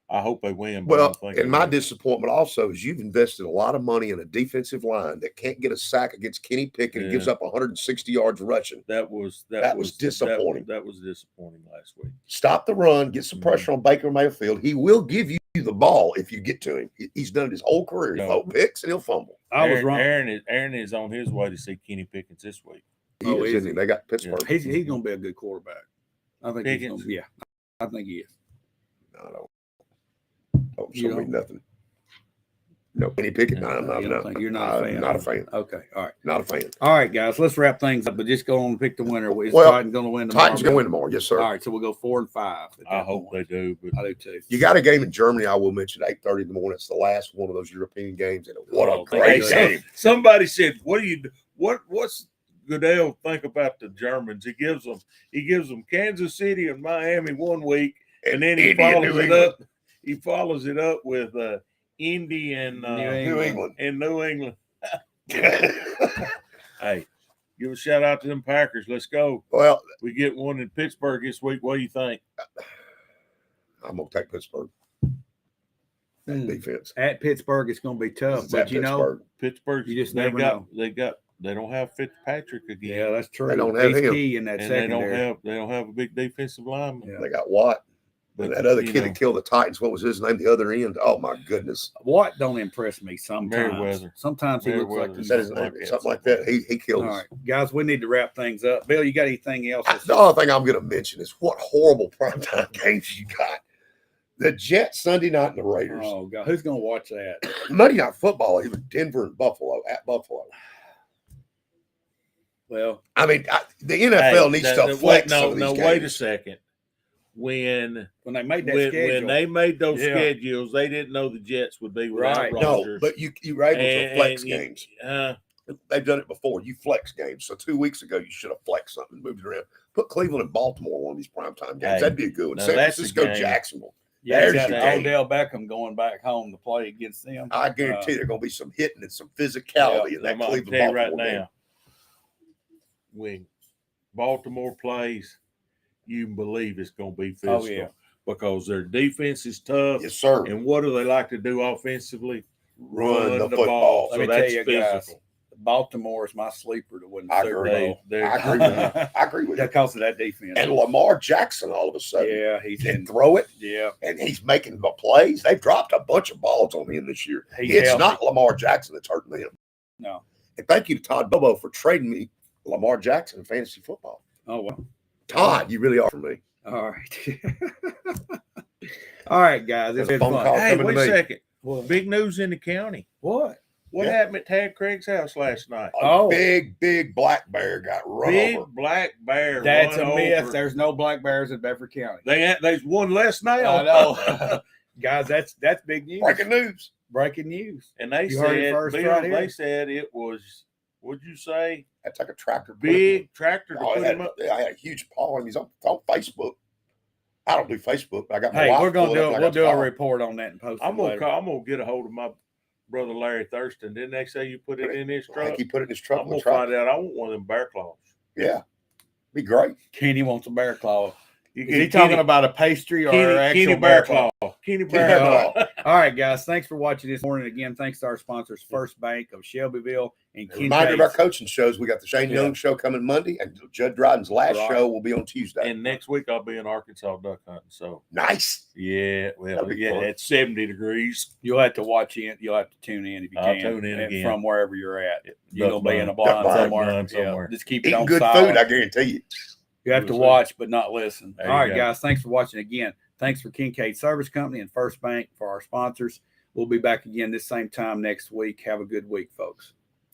Speaker 2: I hope they win.
Speaker 3: Well, and my disappointment also is you've invested a lot of money in a defensive line that can't get a sack against Kenny Pickett and gives up 160 yards rushing.
Speaker 2: That was
Speaker 3: disappointing.
Speaker 2: That was disappointing last week.
Speaker 3: Stop the run, get some pressure on Baker Mayfield. He will give you the ball if you get to him. He's done it his whole career. He'll throw picks and he'll fumble.
Speaker 1: I was wrong.
Speaker 2: Aaron is on his way to see Kenny Pickett this week.
Speaker 3: Is he? They got Pittsburgh.
Speaker 1: Yeah. He's going to be a good quarterback. I think he's gonna, I think he is.
Speaker 3: No. Don't show me nothing. No, Kenny Pickett. No, I'm not.
Speaker 1: You're not a fan.
Speaker 3: Not a fan.
Speaker 1: Okay, all right.
Speaker 3: Not a fan.
Speaker 1: All right, guys, let's wrap things up. But just go on and pick the winner. Is Titans going to win tomorrow?
Speaker 3: Titans going to win tomorrow. Yes, sir.
Speaker 1: All right, so we'll go 4-5.
Speaker 2: I hope they do. But
Speaker 1: I do too.
Speaker 3: You got a game in Germany. I will mention 8:30 in the morning. It's the last one of those European games, and what a great game!
Speaker 2: Somebody said, "What's Goodell think about the Germans?" He gives them Kansas City and Miami one week, and then he follows it up. He follows it up with Indy and
Speaker 3: New England.
Speaker 2: And New England. Hey, give a shout out to them Packers. Let's go.
Speaker 3: Well,
Speaker 2: we get one in Pittsburgh this week. What do you think?
Speaker 3: I'm gonna take Pittsburgh. Defense
Speaker 1: at Pittsburgh, it's going to be tough. But
Speaker 2: Pittsburgh,
Speaker 1: you just never know.
Speaker 2: They don't have Fitzpatrick again.
Speaker 1: Yeah, that's true.
Speaker 3: They don't have him.
Speaker 1: Key in that secondary.
Speaker 2: They don't have a big defensive lineman.
Speaker 3: Yeah. They got Watt. But that other kid that killed the Titans, what was his name? The other end. Oh my goodness.
Speaker 1: Watt don't impress me sometimes.
Speaker 2: Merriweather.
Speaker 1: Sometimes he looks like
Speaker 3: he's something like that. He kills.
Speaker 1: All right, guys, we need to wrap things up. Bill, you got anything else?
Speaker 3: The only thing I'm going to mention is what horrible primetime games you got. The Jets Sunday night and the Raiders.
Speaker 1: Oh God, who's going to watch that?
Speaker 3: Monday Night Football, even Denver and Buffalo at Buffalo.
Speaker 1: Well,
Speaker 3: I mean, the NFL needs to flex.
Speaker 2: Wait a second. when
Speaker 1: they made that schedule.
Speaker 2: When they made those schedules, they didn't know the Jets would be without
Speaker 3: No,
Speaker 2: Rodgers.
Speaker 3: but you were able to flex games. They've done it before. You flex games. So 2 weeks ago, you should have flexed something, moved it around. Put Cleveland and Baltimore one of these primetime games. That'd be a good one. San Francisco, Jacksonville.
Speaker 1: Yeah, Odell Beckham going back home to play against them.
Speaker 3: I guarantee there's going to be some hitting and some physicality in that Cleveland Baltimore
Speaker 2: right
Speaker 3: game.
Speaker 2: Now. When Baltimore plays, you can believe it's going to be physical because their defense is tough.
Speaker 3: Yes, sir.
Speaker 2: And what do they like to do offensively?
Speaker 3: Run the football.
Speaker 1: Let me tell you guys, Baltimore is my sleeper to win the Super Bowl.
Speaker 3: I agree with you.
Speaker 1: Because of that defense.
Speaker 3: And Lamar Jackson, all of a sudden,
Speaker 1: he
Speaker 3: can throw it.
Speaker 1: Yeah.
Speaker 3: And he's making the plays. They've dropped a bunch of balls on him this year. It's not Lamar Jackson that's hurting them.
Speaker 1: No.
Speaker 3: And thank you to Todd Bobo for trading me Lamar Jackson in fantasy football.
Speaker 1: Oh, well.
Speaker 3: Todd, you really are for me.
Speaker 1: All right. All right, guys. It's been fun.
Speaker 2: Hey, wait a second. Well, big news in the county.
Speaker 1: What?
Speaker 2: What happened at Tad Craig's house last night?
Speaker 3: A big black bear got run over.
Speaker 2: Big black bear.
Speaker 1: That's a myth. There's no black bears in Bedford County.
Speaker 2: There's one less now.
Speaker 1: I know. Guys, that's big news.
Speaker 3: Breaking news.
Speaker 2: And they said it was, what'd you say?
Speaker 3: That's like a tractor.
Speaker 2: Big tractor to put him up.
Speaker 3: I had a huge paw on him. He's on Facebook. I don't do Facebook, but I got my wife.
Speaker 1: We'll do a report on that and post it.
Speaker 2: I'm gonna get a hold of my brother Larry Thurston. Didn't they say you put it in his truck?
Speaker 3: I think he put it in his truck.
Speaker 2: I'm gonna find out. I want one of them bear claws.
Speaker 3: Yeah, be great.
Speaker 1: Kenny wants a bear claw. Is he talking about a pastry or actual bear claw?
Speaker 2: Kenny bear claw.
Speaker 1: All right, guys. Thanks for watching this morning. Again, thanks to our sponsors, First Bank of Shelbyville and Kincaid.
Speaker 3: Reminder of our coaching shows. We got the Shane Young show coming Monday, and Judd Dryden's last show will be on Tuesday.
Speaker 2: And next week I'll be in Arkansas duck hunting. So
Speaker 3: nice.
Speaker 2: Yeah, well, it's 70 degrees.
Speaker 1: You'll have to watch in. You'll have to tune in if you can.
Speaker 2: Tune in again
Speaker 1: from wherever you're at. You'll be in a blind somewhere. Yeah, just keep it on
Speaker 3: good
Speaker 1: solid.
Speaker 3: food. I guarantee you.
Speaker 1: You have to watch, but not listen. All right, guys. Thanks for watching again. Thanks for Kincaid Service Company and First Bank for our sponsors. We'll be back again this same time next week. Have a good week, folks.